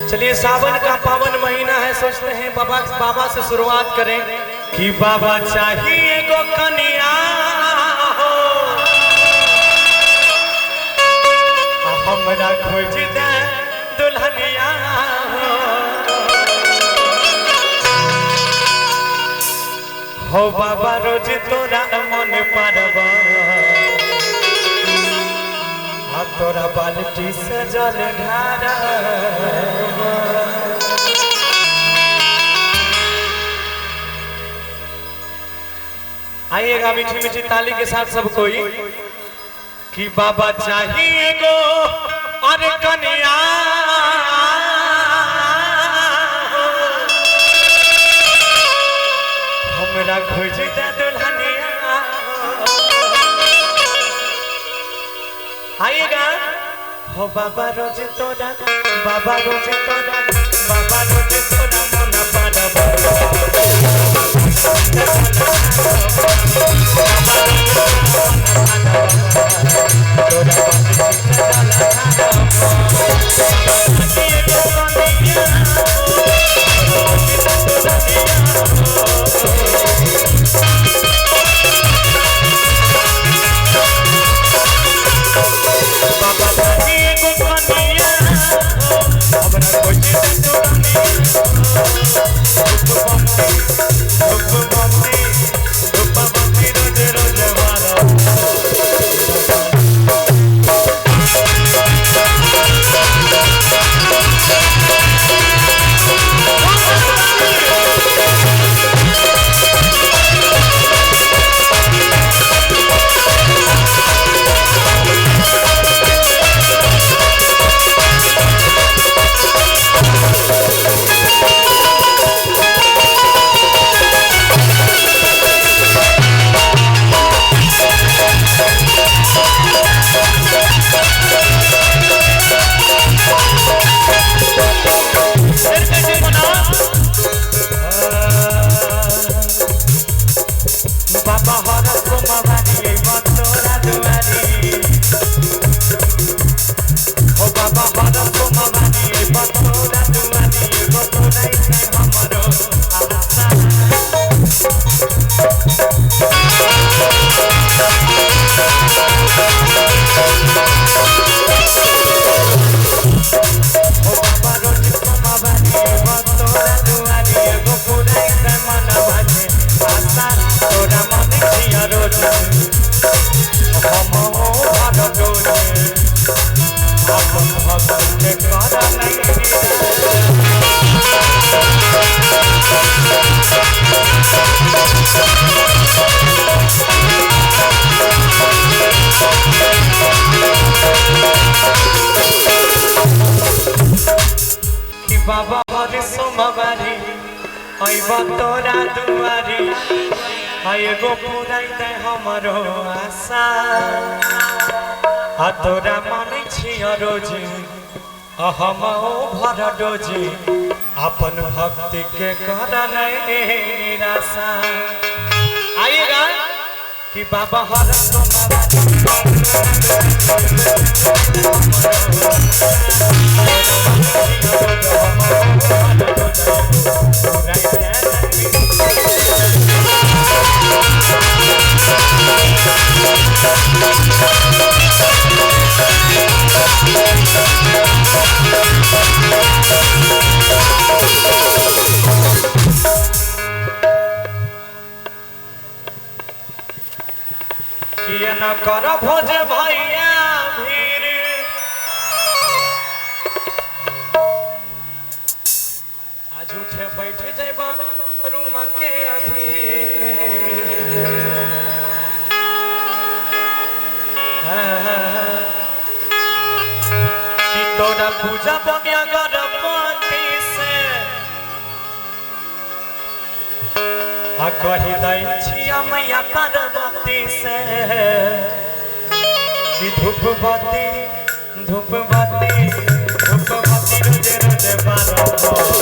चलिए सावन का पावन महीना है, सोचते हैं बाबा से शुरुआत करें कि बाबा चाहिए गो कन्या हो, हमरा खोज दे दुल्हनिया हो बाबा रोज तोरा मन परबा तोरा बाल्टी से जल ढारा। आइएगा मीठी मीठी ताली के साथ सब कोई कि बाबा चाहिए गो और कन्या हमरा खोज दे दुल्हनिया। आइएगा हो बाबा रोज तोरा, बाबा रोज तोरा, बाबा रोज तोरा मन पारबा बाबा हरि सोमवारी आइबा तोरा दुआरी आएगो पुराई दे हमरो आशा आ तोरा मानै छिय रोज हम भर डोज अपन भक्ति के कर निराशा। आइएगा कि बाबा हर सोमवारी न कर भोज भैया भीर आज उठे बैठ जेब रूम के अधीर कि तोरा पूजा बनिया गणपति से कही दै छिया मैया पार्वती से कि धूपबत्ती धूपबत्ती धूपबत्ती रोजे रोजे बारह